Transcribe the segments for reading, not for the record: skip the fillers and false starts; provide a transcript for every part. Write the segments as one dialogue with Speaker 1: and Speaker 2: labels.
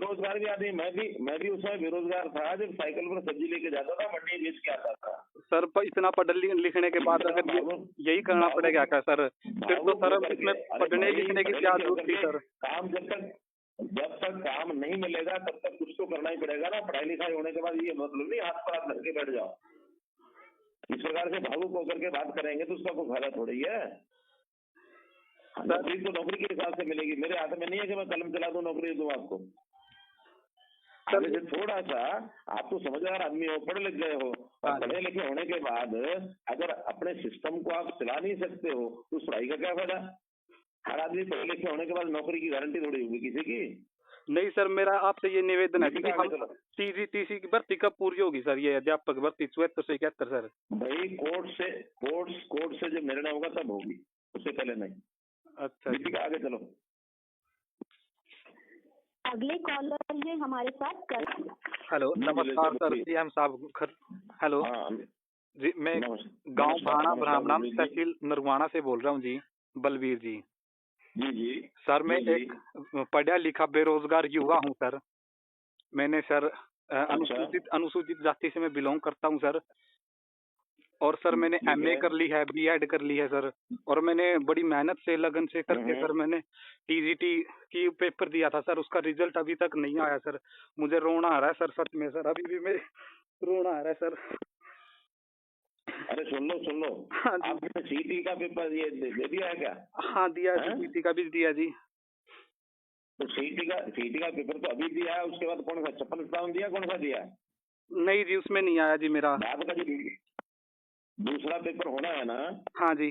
Speaker 1: बेरोजगार भी आदमी, मैं भी उस समय बेरोजगार था जब साइकिल पर सब्जी लेके जाता था, मंडी बेच के आता था।
Speaker 2: सर इतना लिखने के बाद अगर यही करना पड़ेगा क्या सर? फिर तो सर इसमें पढ़ने लिखने की क्या जरूरत थी सर?
Speaker 1: काम जब तक काम नहीं मिलेगा तब तक कुछ तो करना ही पड़ेगा ना। पढ़ाई लिखाई होने के बाद ये मतलब नहीं हाथ पर हाथ धर के बैठ जाओ। इस प्रकार से भावुक होकर के बात करेंगे तो उसका कोई फायदा थोड़ी है। नौकरी तो नौकरी के हिसाब से मिलेगी। मेरे हाथ में नहीं है कि मैं कलम चला दूं, नौकरी दूं आपको। थोड़ा सा आप तो समझदार आदमी हो, पढ़े लिख गए हो, और पढ़े लिखे होने के बाद अगर अपने सिस्टम को आप चला नहीं सकते हो तो उस पढ़ाई का क्या फायदा? हर आदमी पढ़े लिखे होने के बाद नौकरी की गारंटी थोड़ी होगी किसी की।
Speaker 2: नहीं सर, मेरा आपसे ये निवेदन है कि हम टीसी की भर्ती कब पूरी होगी सर? ये अध्यापक भर्ती 74 से 71 सर।
Speaker 1: भाई कोर्ट से जब निर्णय होगा तब होगी, उससे पहले नहीं।
Speaker 2: अच्छा
Speaker 1: दीपिका आगे चलो।
Speaker 3: अगले कॉलर है हमारे साथ।
Speaker 2: हेलो नमस्कार सर, सीएम साहब। हेलो जी, मैं गांव भाना ब्राह्मणा तहसील नरवाना से बोल रहा हूं जी, बलवीर जी।
Speaker 1: जी
Speaker 2: सर मैं एक पढ़ा लिखा बेरोजगार युवा हूं सर। मैंने सर अनुसूचित जाति से मैं बिलोंग करता हूं सर। और सर मैंने एमए कर ली है, बीएड कर ली है सर। और मैंने बड़ी मेहनत से लगन से करके सर मैंने टीजीटी की पेपर दिया था सर। उसका रिजल्ट अभी तक नहीं आया सर। मुझे रोना आ रहा है सर, सच में सर, अभी भी मैं रोना आ रहा है सर।
Speaker 1: अरे सुन लो आपने सीटी का पेपर ये दे दिया है क्या?
Speaker 2: हाँ दिया है, सीटी का भी दिया जी।
Speaker 1: तो सीटी का पेपर तो अभी दिया है, उसके बाद कौन सा 56 दिया, कौन सा दिया?
Speaker 2: नहीं जी, उसमें नहीं आया जी मेरा।
Speaker 1: बाद का जो दूसरा पेपर होना है ना?
Speaker 2: हाँ जी।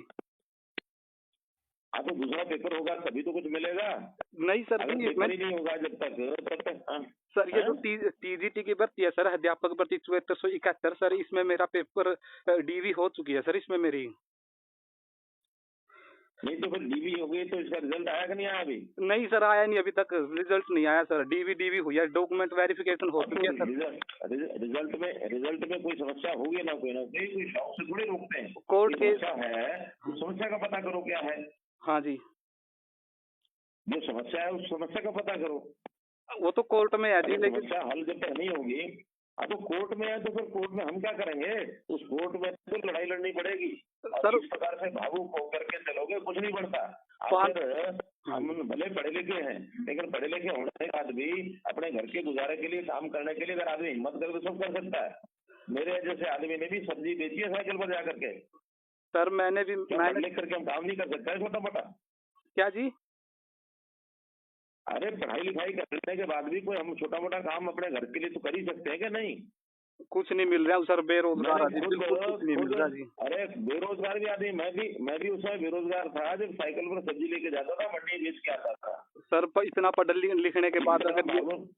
Speaker 1: हाँ तो दूसरा पेपर होगा तभी तो कुछ मिलेगा।
Speaker 2: नहीं सर,
Speaker 1: अगर पेपर ही नहीं होगा जब तक
Speaker 2: सर ये जो टीजीटी की भर्ती है सर, अध्यापक भर्ती 7471 सर, इसमें मेरा पेपर डीवी हो चुकी है सर इसमें मेरी।
Speaker 1: नहीं तो फिर डीवी हो गई तो इसका रिजल्ट आया कि नहीं आया अभी?
Speaker 2: नहीं सर, आया नहीं, अभी तक रिजल्ट नहीं आया सर। डीवी हुई है, डॉक्यूमेंट वेरिफिकेशन हो चुकी है सर।
Speaker 1: रिजल्ट में कोई समस्या होगी ना कोई शौक से थोड़ी रोकते हैं।
Speaker 2: कोर्ट के
Speaker 1: है समस्या का पता करो क्या है।
Speaker 2: हाँ जी,
Speaker 1: जो समस्या है उस समस्या का पता करो।
Speaker 2: वो तो कोर्ट में है जी, लेकिन
Speaker 1: समस्या हल जब तक नहीं होगी। अब तो कोर्ट में है तो फिर कोर्ट में हम क्या करेंगे? उस कोर्ट में तो लड़ाई लड़नी पड़ेगी सर। इस प्रकार से भावुक होकर के चलोगे कुछ नहीं बढ़ता। हम भले पढ़े लिखे हैं, लेकिन पढ़े लिखे होने के बाद भी अपने घर के गुजारे के लिए, काम करने के लिए अगर आदमी हिम्मत करे तो सब कर सकता है। मेरे जैसे आदमी ने भी सब्जी बेची है साइकिल पर जाकर के
Speaker 2: सर। मैंने भी
Speaker 1: लिख करके हम काम नहीं कर सकते है छोटा मोटा?
Speaker 2: क्या जी?
Speaker 1: अरे पढ़ाई लिखाई करने के बाद भी कोई हम छोटा मोटा काम अपने घर के लिए तो कर ही सकते हैं क्या? नहीं,
Speaker 2: कुछ नहीं मिल रहा सर, बेरोजगार आदमी, बिल्कुल कुछ नहीं मिल रहा जी।
Speaker 1: अरे बेरोजगार भी आदमी, मैं भी उस समय बेरोजगार था जब साइकिल पर सब्जी लेके जाता था, मंडी बेच के आता था।
Speaker 2: सर इतना पढ़ लिखने के बाद अगर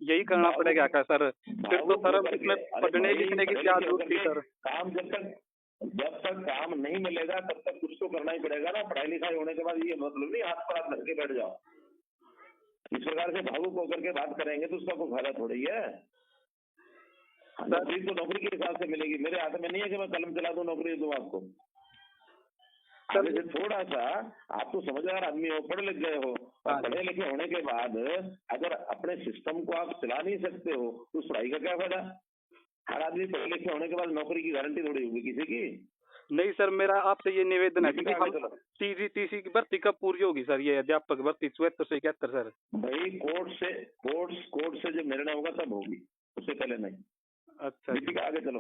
Speaker 2: यही करना पड़ेगा क्या सर? फिर तो सर इसमें पढ़ने लिखने की क्या जरूरत थी सर?
Speaker 1: काम जब तक काम नहीं मिलेगा तब तक कुछ तो करना ही पड़ेगा ना। पढ़ाई लिखाई होने के बाद ये मतलब नहीं हाथ पर हाथ धर के बैठ जाओ। इस प्रकार से भावुक होकर के बात करेंगे तो उसका कोई फायदा थोड़ी है। नौकरी तो नौकरी के हिसाब से मिलेगी। मेरे हाथ में नहीं है कि मैं कलम चला दूं, नौकरी दूं आपको। थोड़ा सा आप तो समझदार आदमी हो, पढ़े लिख गए हो, और पढ़े लिखे होने के बाद अगर अपने सिस्टम को आप चला नहीं सकते हो तो उस पढ़ाई का क्या फायदा? हर आदमी पढ़े लिखे होने के बाद नौकरी की गारंटी थोड़ी होगी किसी की। नहीं
Speaker 2: सर, मेरा आपसे ये निवेदन है कि हम टीसी की भर्ती कब पूरी होगी सर? ये अध्यापक भर्ती 74 से 71 सर।
Speaker 1: भाई कोर्ट से जब निर्णय होगा तब होगी, उससे पहले नहीं।
Speaker 2: अच्छा,
Speaker 1: आगे चलो।